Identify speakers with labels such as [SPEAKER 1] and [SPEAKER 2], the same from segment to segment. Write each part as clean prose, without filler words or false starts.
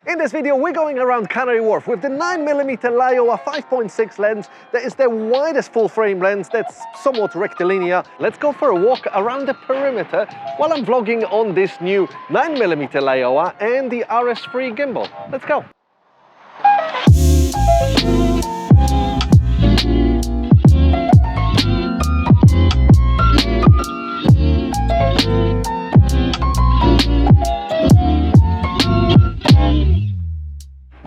[SPEAKER 1] In this video, we're going around Canary Wharf with the 9mm Laowa 5.6 lens. That is the widest full-frame lens that's somewhat rectilinear. Let's go for a walk around the perimeter while I'm vlogging on this new 9mm Laowa and the RS3 gimbal. Let's go.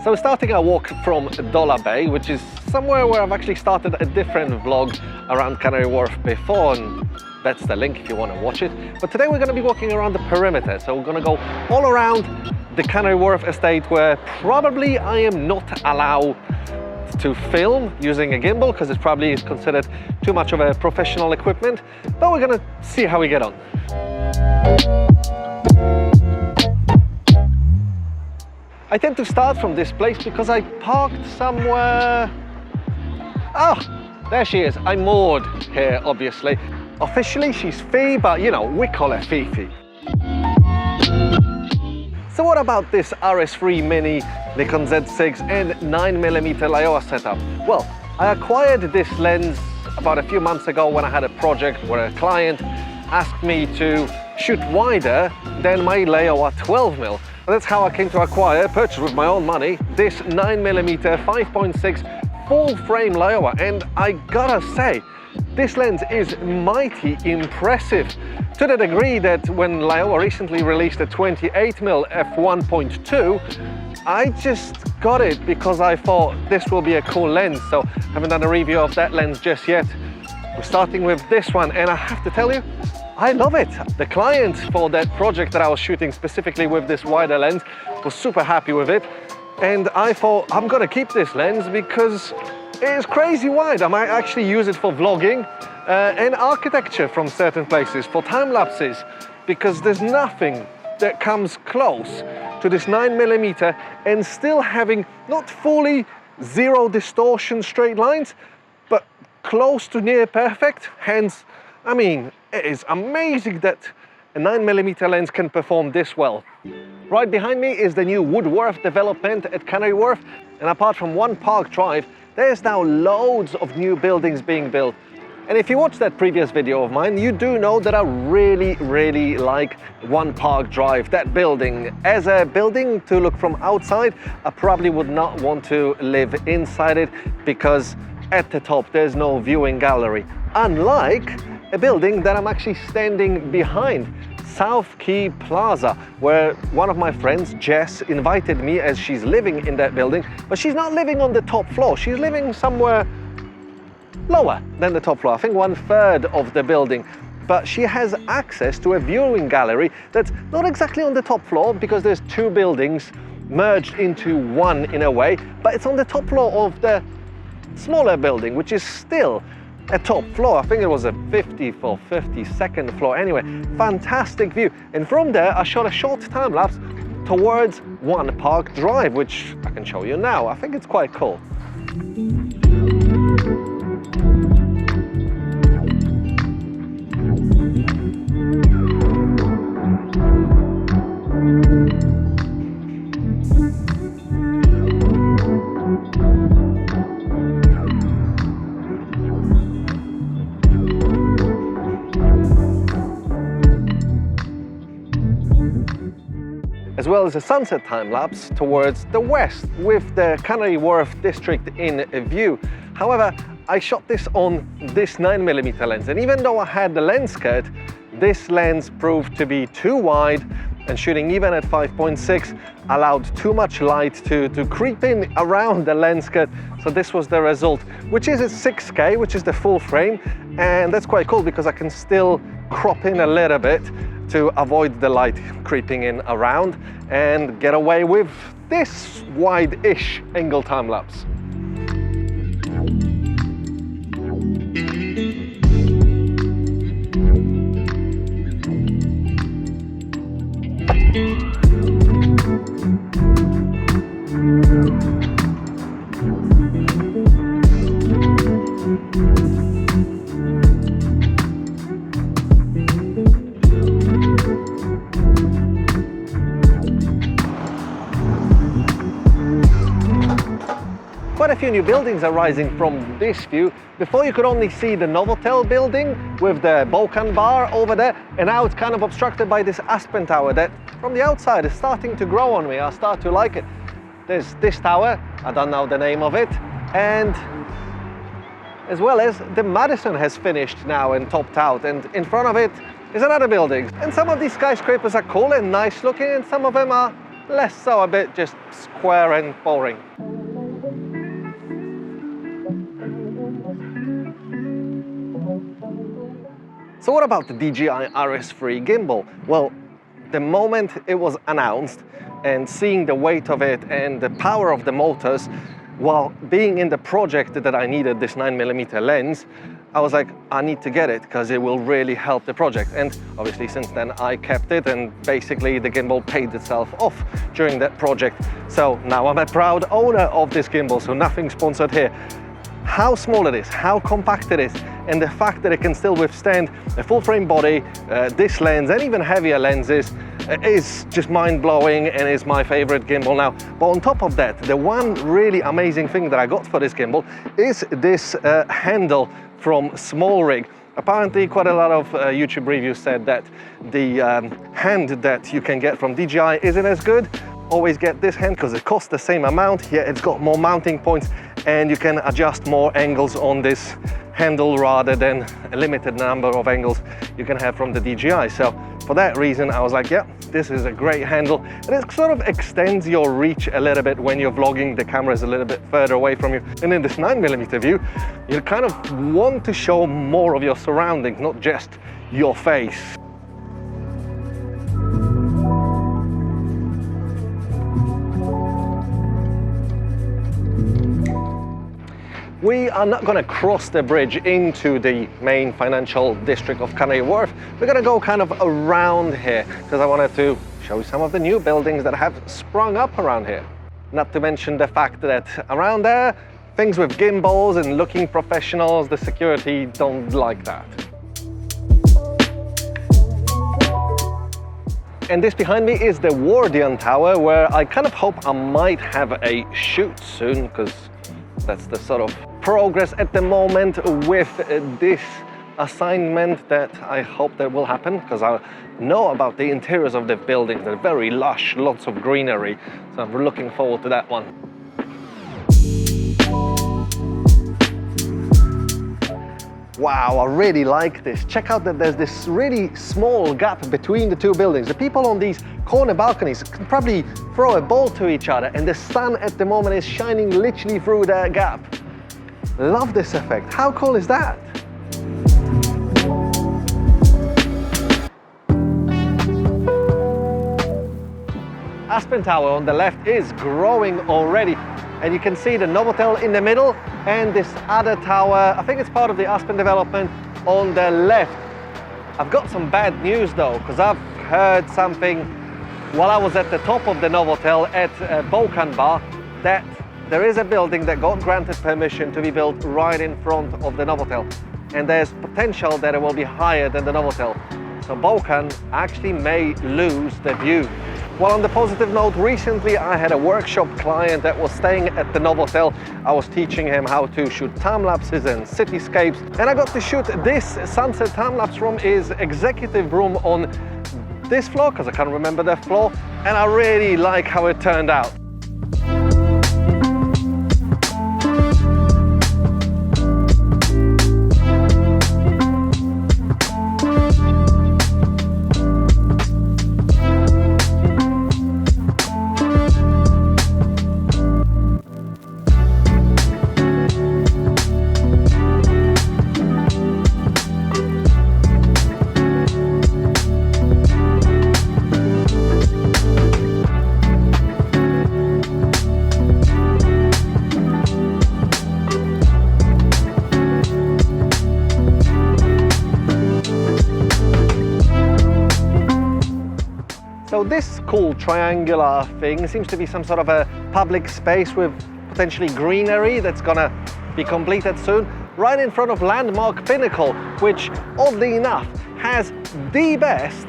[SPEAKER 1] So starting our walk from Dollar Bay, which is somewhere where I've actually started a different vlog around Canary Wharf before, and that's the link if you want to watch it. But today we're going to be walking around the perimeter, so we're going to go all around the Canary Wharf estate where probably I am not allowed to film using a gimbal because it's probably considered too much of a professional equipment, but we're going to see how we get on. I tend to start from this place because I parked somewhere. Oh, there she is. I moored here, obviously. Officially, she's Fee, but you know, we call her Fifi. So what about this RS3 Mini, Nikon Z6 and 9mm Laowa setup? Well, I acquired this lens about a few months ago when I had a project where a client asked me to shoot wider than my Laowa 12mm. That's how I came to acquire, purchase with my own money, this 9mm 5.6 full-frame Laowa, and I gotta say, this lens is mighty impressive, to the degree that when Laowa recently released a 28mm f1.2, I just got it because I thought this will be a cool lens, so I haven't done a review of that lens just yet. We're starting with this one, and I have to tell you, I love it. The client for that project that I was shooting specifically with this wider lens was super happy with it. And I thought, I'm gonna keep this lens because it is crazy wide. I might actually use it for vlogging and architecture from certain places, for time lapses, because there's nothing that comes close to this 9mm and still having not fully zero distortion straight lines, but close to near perfect. Hence, I mean, it is amazing that a 9mm lens can perform this well. Right behind me is the new Woodworth development at Canary Wharf, and apart from one park drive, there's now loads of new buildings being built. And if you watched that previous video of mine, you do know that I really like One Park Drive, that building. As a building to look from outside, I probably would not want to live inside it because at the top there's no viewing gallery. Unlike a building that I'm actually standing behind, South Quay Plaza, where one of my friends, Jess, invited me as she's living in that building, but she's not living on the top floor. She's living somewhere lower than the top floor, I think 1/3 of the building. But she has access to a viewing gallery that's not exactly on the top floor because there's two buildings merged into one in a way, but it's on the top floor of the smaller building, which is still a top floor. I think it was a 50th or 52nd floor. Anyway, fantastic view. And from there, I shot a short time lapse towards One Park Drive, which I can show you now. I think it's quite cool. As well as a sunset time-lapse towards the west with the Canary Wharf district in view. However, I shot this on this 9mm lens, and even though I had the lens skirt, this lens proved to be too wide, and shooting even at 5.6 allowed too much light to creep in around the lens skirt. So this was the result, which is a 6K, which is the full frame, and that's quite cool because I can still crop in a little bit to avoid the light creeping in around and get away with this wide-ish angle time-lapse. quite a few new buildings are rising from this view. Before you could only see the Novotel building with the Balkan bar over there, and now it's kind of obstructed by this Aspen Tower that from the outside is starting to grow on me. I start to like it. There's this tower, I don't know the name of it, and as well as the Madison has finished now and topped out, and in front of it is another building. And some of these skyscrapers are cool and nice looking, and some of them are less so, a bit just square and boring. So what about the DJI RS3 gimbal? Well, the moment it was announced and seeing the weight of it and the power of the motors, while being in the project that I needed this 9mm lens, I was like, I need to get it because it will really help the project. And obviously since then I kept it, and basically the gimbal paid itself off during that project. So now I'm a proud owner of this gimbal, so nothing sponsored here. How small it is, how compact it is, and the fact that it can still withstand a full frame body, this lens and even heavier lenses is just mind-blowing and is my favorite gimbal now. But on top of that, the one really amazing thing that I got for this gimbal is this handle from Small Rig. Apparently quite a lot of YouTube reviews said that the hand that you can get from DJI isn't as good. Always get this hand because it costs the same amount. Here it's got more mounting points and you can adjust more angles on this handle rather than a limited number of angles you can have from the DJI. So for that reason I was like, yeah, this is a great handle, and it sort of extends your reach a little bit when you're vlogging. The camera is a little bit further away from you, and in this 9mm view you kind of want to show more of your surroundings, not just your face. We are not going to cross the bridge into the main financial district of Canary Wharf. We're going to go kind of around here because I wanted to show you some of the new buildings that have sprung up around here. Not to mention the fact that around there, things with gimbals and looking professionals, the security don't like that. And this behind me is the Wardian Tower, where I kind of hope I might have a shoot soon, because that's the sort of progress at the moment with this assignment that I hope that will happen, because I know about the interiors of the buildings. They're very lush, lots of greenery, so I'm looking forward to that one. Wow, I really like this. Check out that there's this really small gap between the two buildings. The people on these corner balconies can probably throw a ball to each other, and the sun at the moment is shining literally through that gap. Love this effect. How cool is that? Aspen Tower on the left is growing already, and you can see the Novotel in the middle and this other tower, I think it's part of the Aspen development, on the left. I've got some bad news though, because I've heard something while I was at the top of the Novotel at Balkan Bar, that there is a building that got granted permission to be built right in front of the Novotel, and there's potential that it will be higher than the Novotel. So Balkan actually may lose the view. Well, on the positive note, recently I had a workshop client that was staying at the Novotel. I was teaching him how to shoot time lapses and cityscapes, and I got to shoot this sunset time lapse from his executive room on this floor, because I can't remember the floor, and I really like how it turned out. So this cool triangular thing seems to be some sort of a public space with potentially greenery that's gonna be completed soon, right in front of Landmark Pinnacle, which oddly enough has the best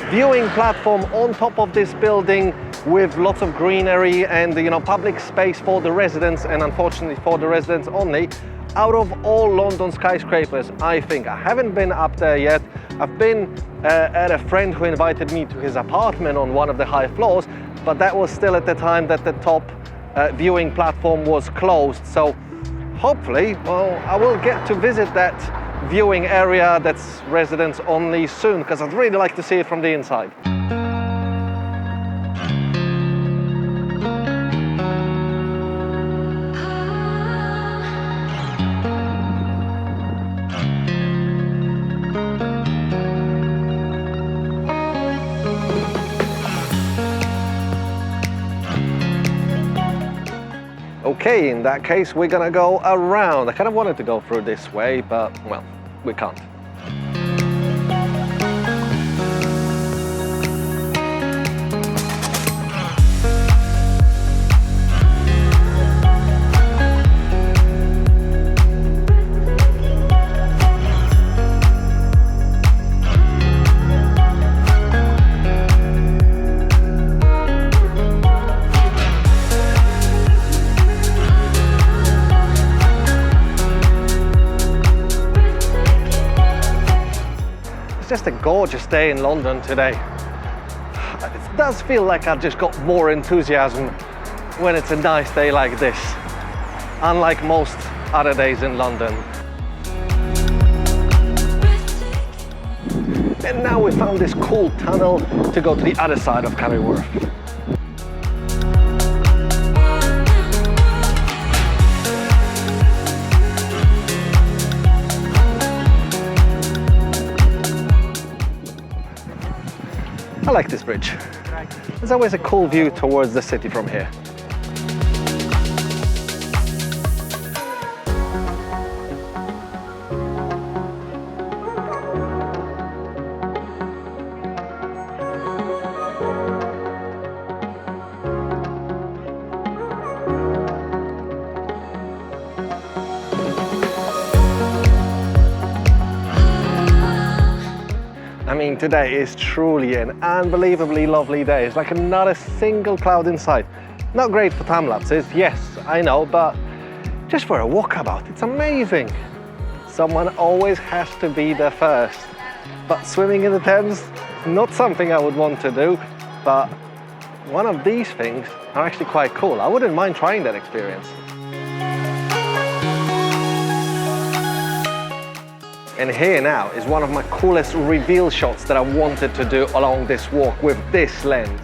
[SPEAKER 1] viewing platform on top of this building with lots of greenery and, you know, public space for the residents, and unfortunately for the residents only. Out of all London skyscrapers, I think, I haven't been up there yet. I've been at a friend who invited me to his apartment on one of the high floors, but that was still at the time that the top viewing platform was closed. So hopefully, well, I will get to visit that viewing area that's residents only soon, because I'd really like to see it from the inside. Okay, in that case, we're gonna go around. I kind of wanted to go through this way, but, well, we can't. Just a gorgeous day in London today. It does feel like I've just got more enthusiasm when it's a nice day like this, unlike most other days in London. And now we found this cool tunnel to go to the other side of Canary Wharf. I like this bridge. There's always a cool view towards the city from here. I mean, today is truly an unbelievably lovely day. It's like not a single cloud in sight. Not great for time lapses, yes, I know, but just for a walkabout, it's amazing. Someone always has to be there first. But swimming in the Thames, not something I would want to do, but one of these things are actually quite cool. I wouldn't mind trying that experience. And here now is one of my coolest reveal shots that I wanted to do along this walk with this lens.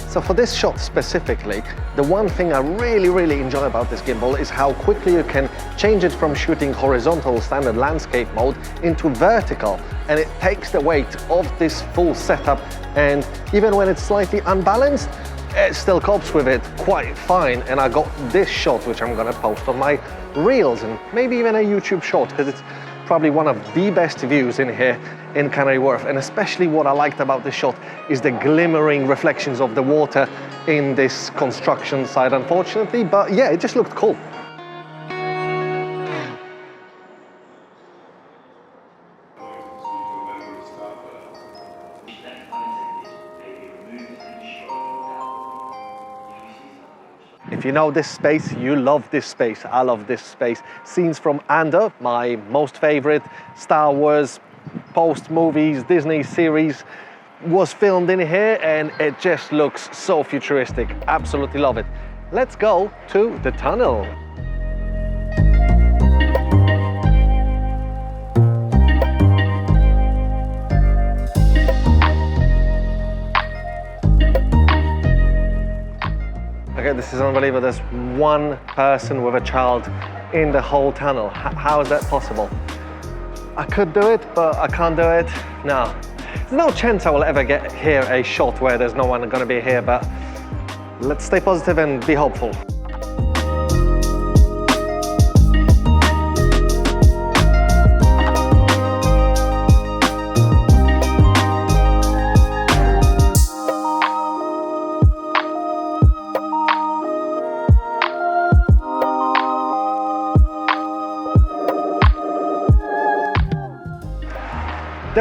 [SPEAKER 1] So for this shot specifically, the one thing I really enjoy about this gimbal is how quickly you can change it from shooting horizontal standard landscape mode into vertical, and it takes the weight of this full setup, and even when it's slightly unbalanced, it still copes with it quite fine. And I got this shot, which I'm gonna post on my reels and maybe even a YouTube short, because it's probably one of the best views in here in Canary Wharf. And especially what I liked about this shot is the glimmering reflections of the water in this construction site, unfortunately. But yeah, it just looked cool. If you know this space, you love this space. I love this space. Scenes from Andor, my most favorite Star Wars post-movies Disney series, was filmed in here, and it just looks so futuristic. Absolutely love it. Let's go to the tunnel. Okay, this is unbelievable. There's one person with a child in the whole tunnel. How is that possible? I could do it, but I can't do it. No. There's no chance I will ever get here a shot where there's no one gonna be here, but let's stay positive and be hopeful.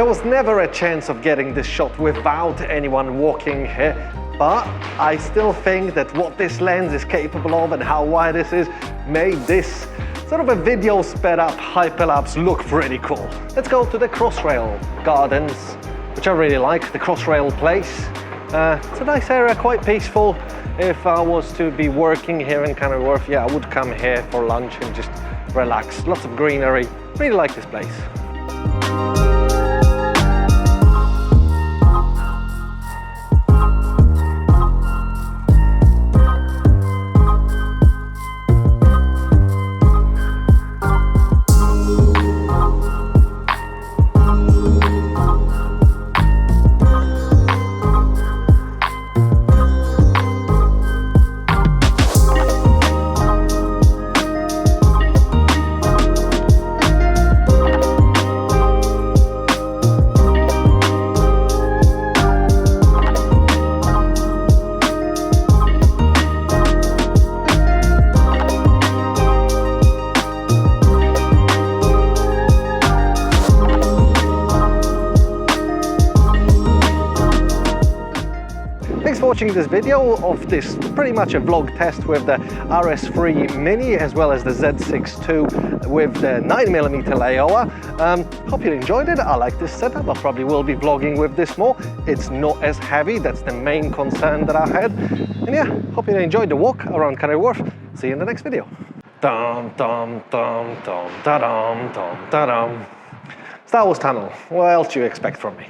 [SPEAKER 1] There was never a chance of getting this shot without anyone walking here, but I still think that what this lens is capable of and how wide this is made this sort of a video sped up hyperlapse look pretty cool. Let's go to the Crossrail Gardens, which I really like, the Crossrail place. It's a nice area, quite peaceful. If I was to be working here in Canary Wharf, yeah, I would come here for lunch and just relax. Lots of greenery. Really like this place. Thanks for watching this video of this pretty much a vlog test with the RS3 Mini as well as the Z6II with the 9mm Laowa. Hope you enjoyed it. I like this setup. I probably will be vlogging with this more. It's not as heavy. That's the main concern that I had. And yeah, hope you enjoyed the walk around Canary Wharf. See you in the next video. Star Wars Tunnel. What else do you expect from me?